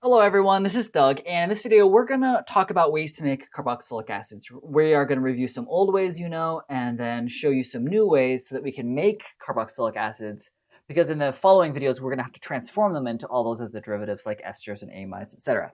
Hello everyone, this is Doug, and in this video we're going to talk about ways to make carboxylic acids. We are going to review some old ways and then show you some new ways so that we can make carboxylic acids, because in the following videos we're going to have to transform them into all those other derivatives like esters and amides, etc.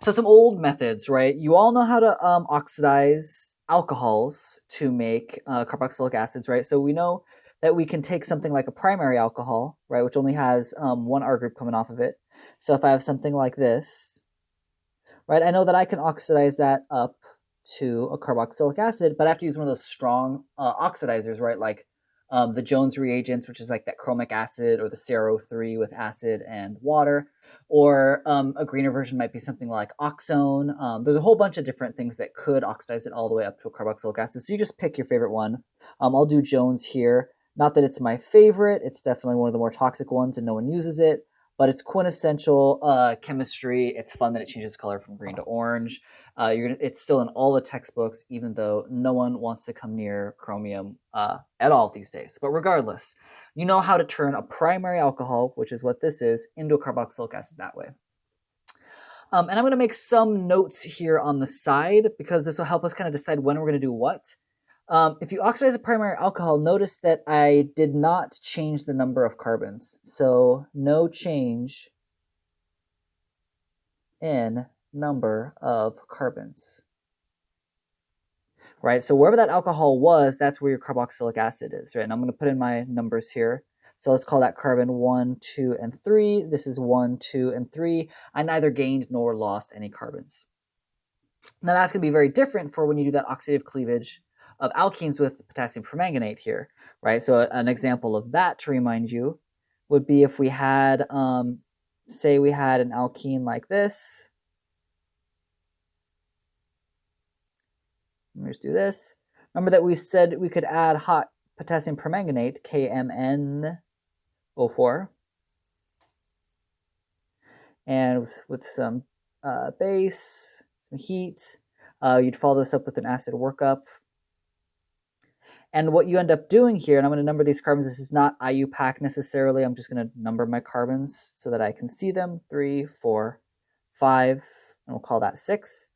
So some old methods, right? You all know how to oxidize alcohols to make carboxylic acids, right? So we know that we can take something like a primary alcohol, right, which only has one R group coming off of it. So if I have something like this, right, I know that I can oxidize that up to a carboxylic acid, but I have to use one of those strong oxidizers, right, like the Jones reagents, which is like that chromic acid, or the CrO3 with acid and water, or a greener version might be something like oxone. There's a whole bunch of different things that could oxidize it all the way up to a carboxylic acid, so you just pick your favorite one. I'll do Jones here. Not that it's my favorite, it's definitely one of the more toxic ones and no one uses it, but it's quintessential chemistry. It's fun that it changes color from green to orange. It's still in all the textbooks, even though no one wants to come near chromium at all these days. But regardless, you know how to turn a primary alcohol, which is what this is, into a carboxylic acid that way. And I'm going to make some notes here on the side because this will help us kind of decide when we're going to do what. If you oxidize a primary alcohol, notice that I did not change the number of carbons. So no change in number of carbons. Right, so wherever that alcohol was, that's where your carboxylic acid is, right? And I'm going to put in my numbers here. So let's call that carbon 1, 2, and 3. This is 1, 2, and 3. I neither gained nor lost any carbons. Now that's going to be very different for when you do that oxidative cleavage of alkenes with potassium permanganate here, right? So an example of that, to remind you, would be if we had, say we had an alkene like this. Let me just do this. Remember that we said we could add hot potassium permanganate, KMnO4, and with some base, some heat, you'd follow this up with an acid workup. And what you end up doing here, and I'm going to number these carbons, this is not IUPAC necessarily, I'm just going to number my carbons so that I can see them, 3, 4, 5, and we'll call that 6.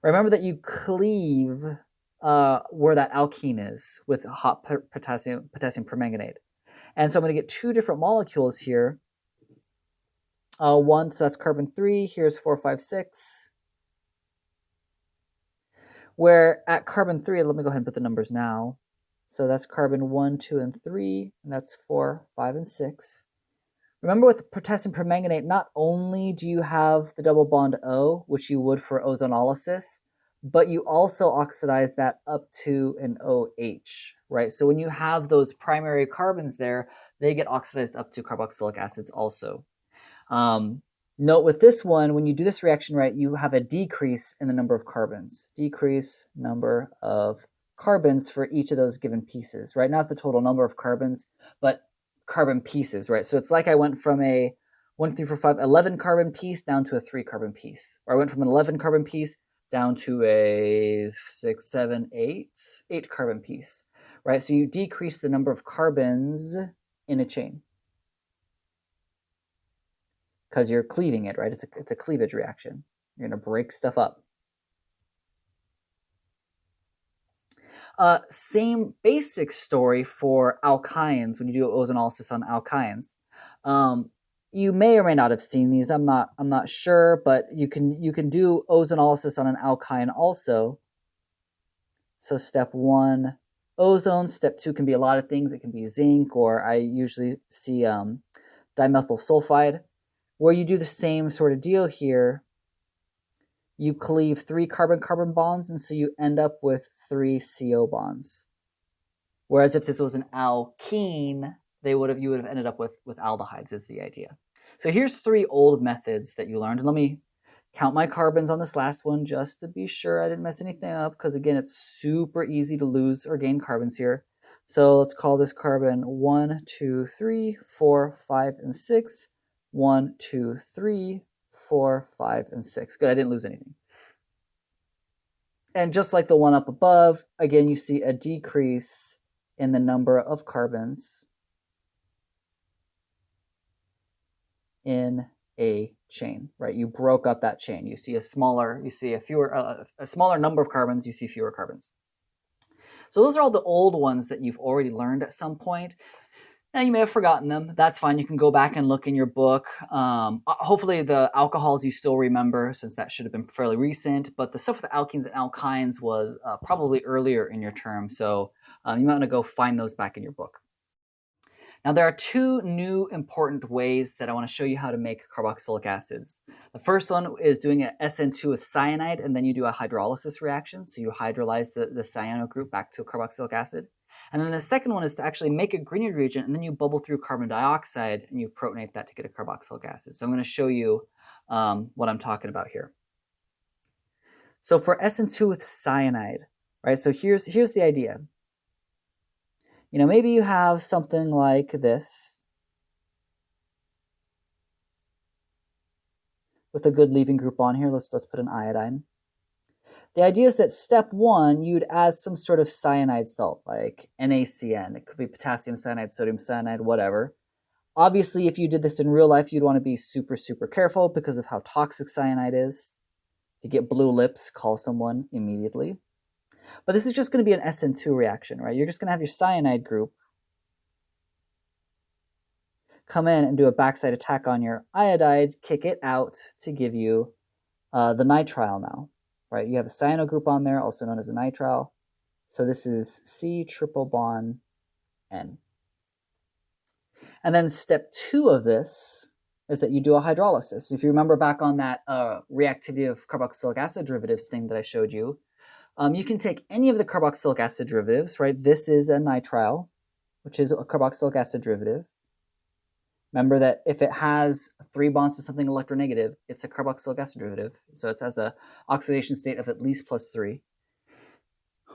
Remember that you cleave where that alkene is with hot potassium permanganate. And so I'm going to get two different molecules here. One, so that's carbon 3, here's 4, 5, 6. Where at carbon 3, let me go ahead and put the numbers now. So that's carbon 1, 2, and 3, and that's 4, 5, and 6. Remember with potassium permanganate, not only do you have the double bond O, which you would for ozonolysis, but you also oxidize that up to an OH, right? So when you have those primary carbons there, they get oxidized up to carboxylic acids also. Note with this one, when you do this reaction, right, you have a decrease in the number of carbons. Decrease number of carbons for each of those given pieces, right? Not the total number of carbons, but carbon pieces, right? So it's like I went from a 1, 2, 3, 4, 5, 11 carbon piece down to a 3 carbon piece. Or I went from an 11 carbon piece down to a 6, 7, 8 carbon piece, right? So you decrease the number of carbons in a chain because you're cleaving it, right? It's a cleavage reaction. You're going to break stuff up. Same basic story for alkynes when you do ozonolysis on alkynes. You may or may not have seen these. I'm not sure, but you can do ozonolysis on an alkyne also. So step 1, ozone. Step 2 can be a lot of things. It can be zinc, or I usually see dimethyl sulfide, where you do the same sort of deal here. You cleave 3 carbon-carbon bonds, and so you end up with 3 CO bonds. Whereas if this was an alkene, you would have ended up with aldehydes, is the idea. So here's 3 old methods that you learned. And let me count my carbons on this last one just to be sure I didn't mess anything up, because again, it's super easy to lose or gain carbons here. So let's call this carbon 1, 2, 3, 4, 5, and 6. 1, 2, 3, 4, 5, and 6. Good, I didn't lose anything. And just like the one up above, again, you see a decrease in the number of carbons in a chain, right? You broke up that chain. You see a smaller number of carbons, you see fewer carbons. So those are all the old ones that you've already learned at some point. Now you may have forgotten them. That's fine. You can go back and look in your book. Hopefully the alcohols you still remember, since that should have been fairly recent. But the stuff with the alkenes and alkynes was probably earlier in your term. So you might want to go find those back in your book. Now there are two new important ways that I want to show you how to make carboxylic acids. The first one is doing an SN2 with cyanide, and then you do a hydrolysis reaction. So you hydrolyze the cyano group back to a carboxylic acid. And then the second one is to actually make a Grignard reagent, and then you bubble through carbon dioxide and you protonate that to get a carboxylic acid. So I'm going to show you what I'm talking about here. So for SN2 with cyanide, right? So here's the idea. You know, maybe you have something like this with a good leaving group on here. Let's put an iodine. The idea is that step one, you'd add some sort of cyanide salt, like NaCN. It could be potassium cyanide, sodium cyanide, whatever. Obviously, if you did this in real life, you'd want to be super, super careful because of how toxic cyanide is. If you get blue lips, call someone immediately. But this is just going to be an SN2 reaction, right? You're just going to have your cyanide group come in and do a backside attack on your iodide, kick it out to give you the nitrile now, right? You have a cyano group on there, also known as a nitrile. So this is C triple bond N. And then step two of this is that you do a hydrolysis. If you remember back on that reactivity of carboxylic acid derivatives thing that I showed you, you can take any of the carboxylic acid derivatives, right? This is a nitrile, which is a carboxylic acid derivative. Remember that if it has 3 bonds to something electronegative, it's a carboxylic acid derivative. So it has an oxidation state of at least +3.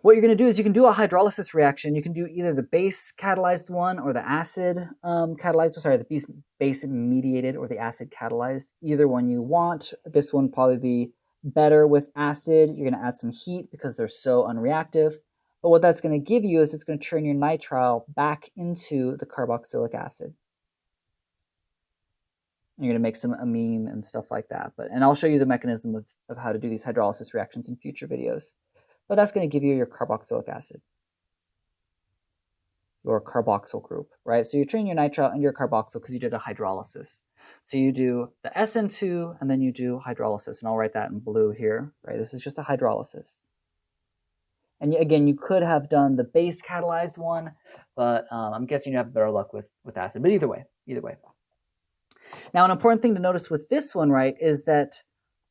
What you're going to do is you can do a hydrolysis reaction. You can do either the base catalyzed one or the acid catalyzed, the base mediated or the acid catalyzed, either one you want. This one probably be better with acid. You're going to add some heat because they're so unreactive. But what that's going to give you is it's going to turn your nitrile back into the carboxylic acid. You're going to make some amine and stuff like that. And I'll show you the mechanism of how to do these hydrolysis reactions in future videos. But that's going to give you your carboxylic acid, your carboxyl group, right? So you're turning your nitrile into your carboxyl because you did a hydrolysis. So you do the SN2 and then you do hydrolysis. And I'll write that in blue here, right? This is just a hydrolysis. And again, you could have done the base catalyzed one, but I'm guessing you have better luck with acid. But either way. Now, an important thing to notice with this one, right, is that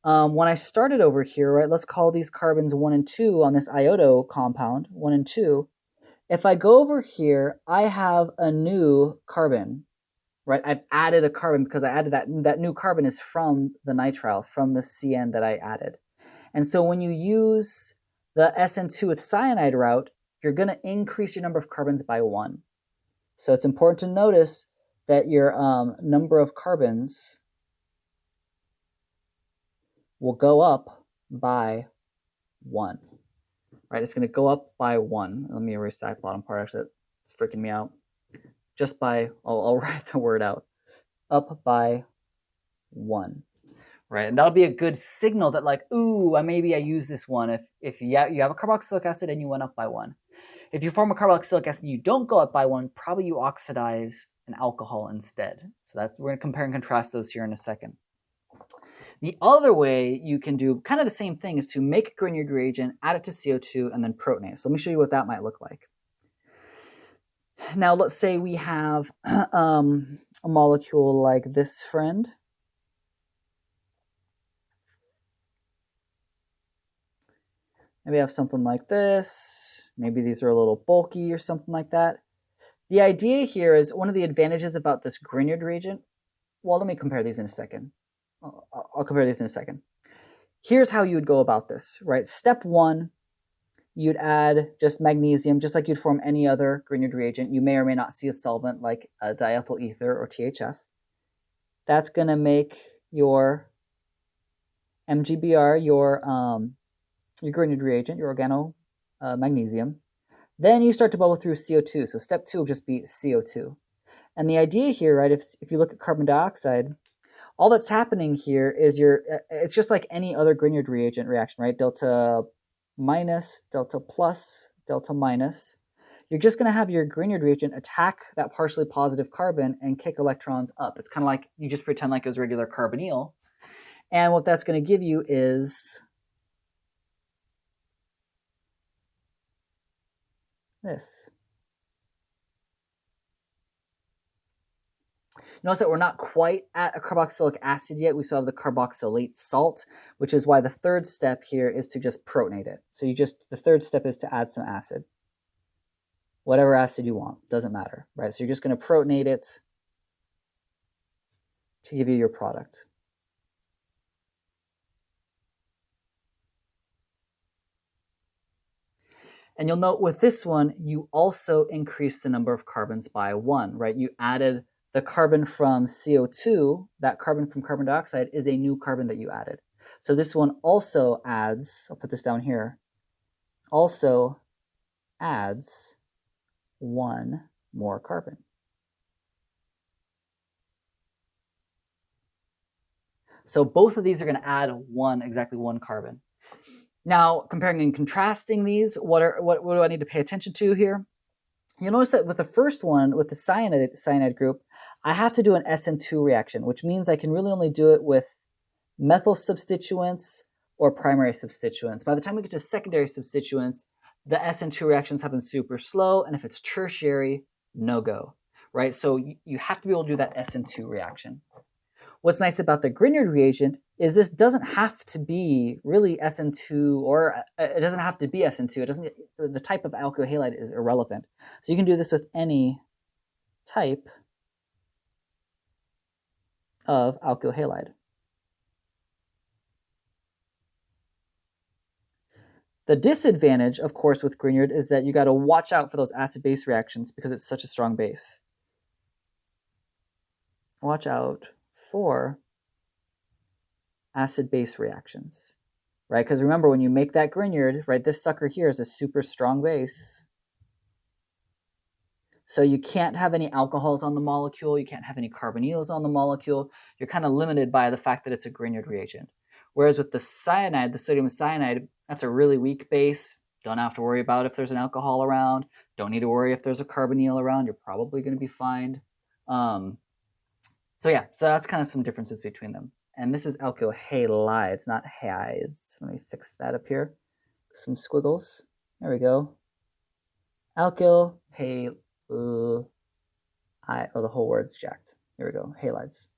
when I started over here, right, let's call these carbons 1 and 2 on this iodo compound, 1 and 2. If I go over here, I have a new carbon, right? I've added a carbon because I added that new carbon is from the nitrile, from the CN that I added. And so when you use the SN2 with cyanide route, you're going to increase your number of carbons by 1. So it's important to notice that your number of carbons will go up by 1. Right, it's going to go up by 1. Let me erase that bottom part. Actually, it's freaking me out. Just by, I'll write the word out. Up by 1. Right, and that'll be a good signal that like, ooh, maybe I use this one. If you have a carboxylic acid and you went up by 1. If you form a carboxylic acid and you don't go up by 1, probably you oxidized an alcohol instead. So we're going to compare and contrast those here in a second. The other way you can do kind of the same thing is to make a Grignard reagent, add it to CO2, and then protonate. So let me show you what that might look like. Now let's say we have a molecule like this friend. Maybe I have something like this. Maybe these are a little bulky or something like that. The idea here is one of the advantages about this Grignard reagent. Well, let me compare these in a second. I'll compare these in a second. Here's how you would go about this, right? Step 1, you'd add just magnesium, just like you'd form any other Grignard reagent. You may or may not see a solvent like a diethyl ether or THF. That's going to make your MGBr, your Grignard reagent, your magnesium. Then you start to bubble through CO2. So step 2 will just be CO2. And the idea here, right, if you look at carbon dioxide, all that's happening here is it's just like any other Grignard reagent reaction, right? Delta minus, delta plus, delta minus. You're just going to have your Grignard reagent attack that partially positive carbon and kick electrons up. It's kind of like you just pretend like it was regular carbonyl. And what that's going to give you is this. Notice that we're not quite at a carboxylic acid yet. We still have the carboxylate salt, which is why the third step here is to just protonate it. So the third step is to add some acid. Whatever acid you want, doesn't matter, right? So you're just going to protonate it to give you your product. And you'll note with this one, you also increase the number of carbons by 1, right? You added the carbon from CO2, that carbon from carbon dioxide is a new carbon that you added. So this one also adds, I'll put this down here, also adds 1 more carbon. So both of these are going to add exactly one carbon. Now, comparing and contrasting these, what do I need to pay attention to here? You'll notice that with the first one, with the cyanide group, I have to do an SN2 reaction, which means I can really only do it with methyl substituents or primary substituents. By the time we get to secondary substituents, the SN2 reactions happen super slow, and if it's tertiary, no go, right? So you have to be able to do that SN2 reaction. What's nice about the Grignard reagent is this doesn't have to be really SN2, or it doesn't have to be SN2. The type of alkyl halide is irrelevant. So you can do this with any type of alkyl halide. The disadvantage, of course, with Grignard is that you got to watch out for those acid-base reactions because it's such a strong base. Watch out for acid-base reactions, right? Because remember, when you make that Grignard, right, this sucker here is a super strong base. So you can't have any alcohols on the molecule. You can't have any carbonyls on the molecule. You're kind of limited by the fact that it's a Grignard reagent. Whereas with the cyanide, the sodium cyanide, that's a really weak base. Don't have to worry about if there's an alcohol around. Don't need to worry if there's a carbonyl around. You're probably going to be fine. So that's kind of some differences between them. And this is alkyl halides, not halides. Let me fix that up here. Some squiggles. There we go. Alkyl halide. The whole word's jacked. Here we go. Halides.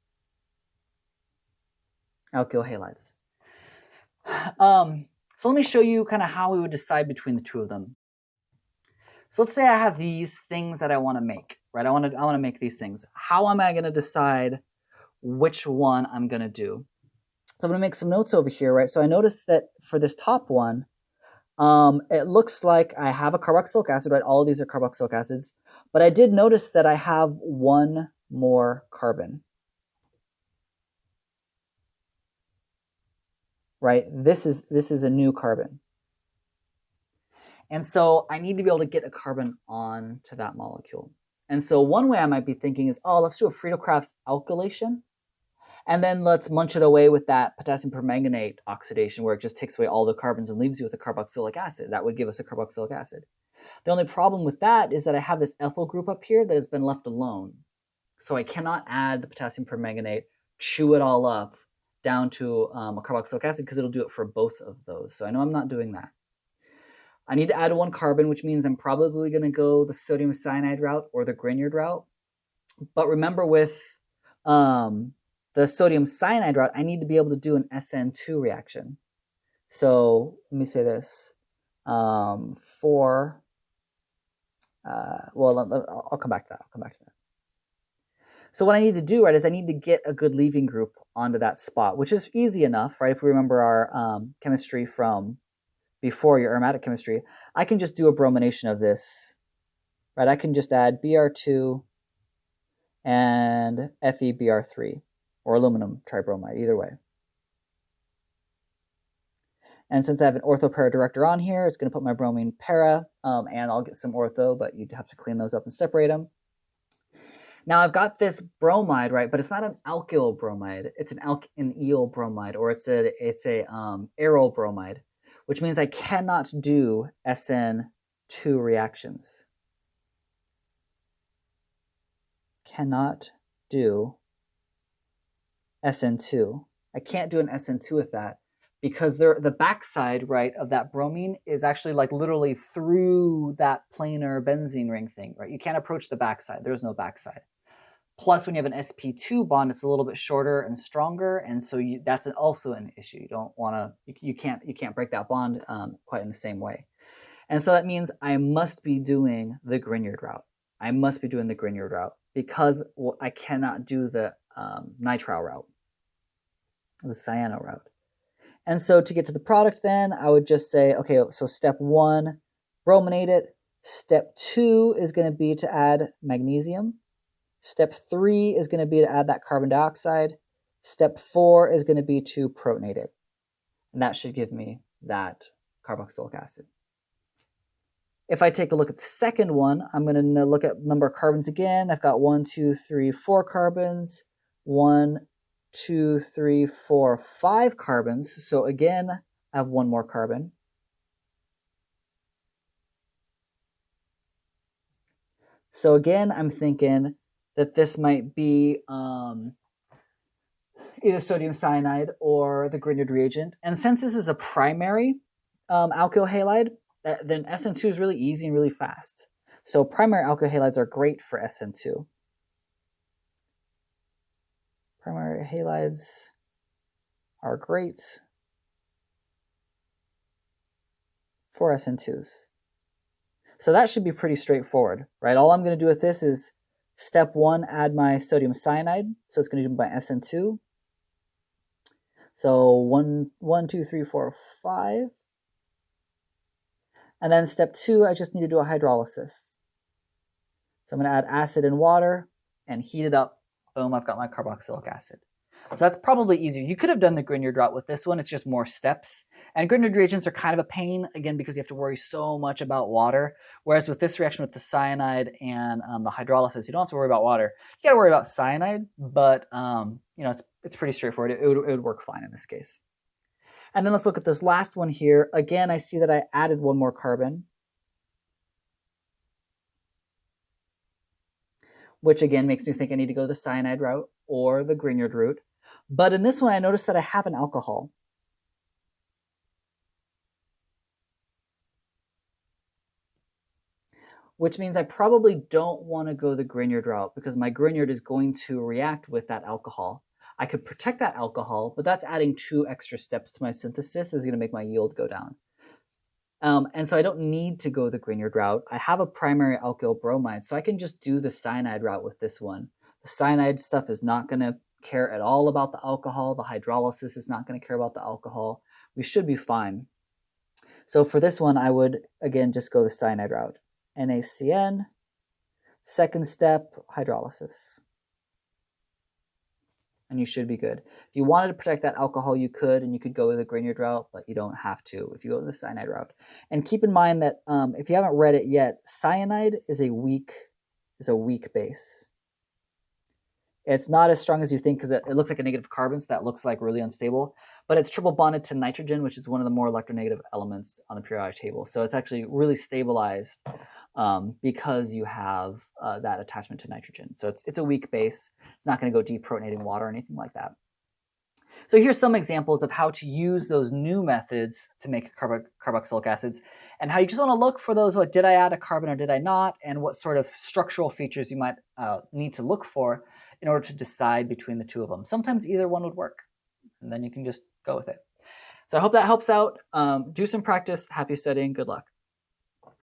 Alkyl halides. So let me show you kind of how we would decide between the two of them. So let's say I have these things that I want to make, right? I want to make these things. How am I going to decide which one I'm going to do? So I'm going to make some notes over here, right? So I noticed that for this top one, it looks like I have a carboxylic acid, right? All of these are carboxylic acids. But I did notice that I have 1 more carbon. Right? This is a new carbon. And so I need to be able to get a carbon onto that molecule. And so one way I might be thinking is, let's do a Friedel-Crafts alkylation. And then let's munch it away with that potassium permanganate oxidation where it just takes away all the carbons and leaves you with a carboxylic acid. That would give us a carboxylic acid. The only problem with that is that I have this ethyl group up here that has been left alone. So I cannot add the potassium permanganate, chew it all up down to a carboxylic acid because it'll do it for both of those. So I know I'm not doing that. I need to add 1 carbon, which means I'm probably going to go the sodium cyanide route or the Grignard route. But remember with the sodium cyanide route, I need to be able to do an SN2 reaction. So let me say this. I'll come back to that. So what I need to do, right, is I need to get a good leaving group onto that spot, which is easy enough, right? If we remember our chemistry from before, your aromatic chemistry, I can just do a bromination of this, right? I can just add Br2 and FeBr3, or aluminum tribromide, either way. And since I have an ortho para director on here, it's going to put my bromine para, and I'll get some ortho, but you'd have to clean those up and separate them. Now I've got this bromide, right? But it's not an alkyl bromide. It's an alkyl bromide, or it's a aryl bromide, which means I cannot do SN2 reactions. Cannot do SN2. I can't do an SN2 with that because the backside, right, of that bromine is actually like literally through that planar benzene ring thing, right? You can't approach the backside. There's no backside. Plus, when you have an sp2 bond, it's a little bit shorter and stronger, and so that's also an issue. You don't want to, you can't break that bond quite in the same way. And so that means I must be doing the Grignard route. I must be doing the Grignard route because I cannot do the nitrile route, the cyano route. And so to get to the product then, I would just say, okay, so step 1, brominate it. Step 2 is going to be to add magnesium. Step 3 is going to be to add that carbon dioxide. Step 4 is going to be to protonate it. And that should give me that carboxylic acid. If I take a look at the second one, I'm going to look at number of carbons again. I've got 1, 2, 3, 4 carbons. 1, 2, 3, 4, 5 carbons. So again, I have one more carbon. So again, I'm thinking that this might be either sodium cyanide or the Grignard reagent. And since this is a primary alkyl halide, then SN2 is really easy and really fast. So primary alkyl halides are great for SN2. Primary halides are great for SN2s. So that should be pretty straightforward, right? All I'm going to do with this is step 1, add my sodium cyanide. So it's going to do my SN2. So 1, 2, 3, 4, 5. And then step 2, I just need to do a hydrolysis. So I'm going to add acid and water and heat it up. Boom, I've got my carboxylic acid. So that's probably easier. You could have done the Grignard route with this one. It's just more steps. And Grignard reagents are kind of a pain, again, because you have to worry so much about water. Whereas with this reaction with the cyanide and the hydrolysis, you don't have to worry about water. You got to worry about cyanide, but you know, it's pretty straightforward. It would work fine in this case. And then let's look at this last one here. Again, I see that I added one more carbon, which again makes me think I need to go the cyanide route or the Grignard route. But in this one, I noticed that I have an alcohol. Which means I probably don't want to go the Grignard route because my Grignard is going to react with that alcohol. I could protect that alcohol, but that's adding 2 extra steps to my synthesis. Is going to make my yield go down. And so I don't need to go the Grignard route. I have a primary alkyl bromide, so I can just do the cyanide route with this one. The cyanide stuff is not going to care at all about the alcohol. The hydrolysis is not going to care about the alcohol. We should be fine. So for this one, I would, again, just go the cyanide route. NaCN, second step, hydrolysis. And you should be good. If you wanted to protect that alcohol, you could, and you could go the Grignard route, but you don't have to if you go the cyanide route. And keep in mind that if you haven't read it yet, cyanide is a weak base. It's not as strong as you think because it looks like a negative carbon, so that looks like really unstable. But it's triple bonded to nitrogen, which is one of the more electronegative elements on the periodic table. So it's actually really stabilized because you have that attachment to nitrogen. So it's a weak base. It's not going to go deprotonating water or anything like that. So here's some examples of how to use those new methods to make carboxylic acids and how you just want to look for those, what did I add a carbon or did I not, and what sort of structural features you might need to look for in order to decide between the two of them. Sometimes either one would work, and then you can just go with it. So I hope that helps out. Do some practice. Happy studying. Good luck.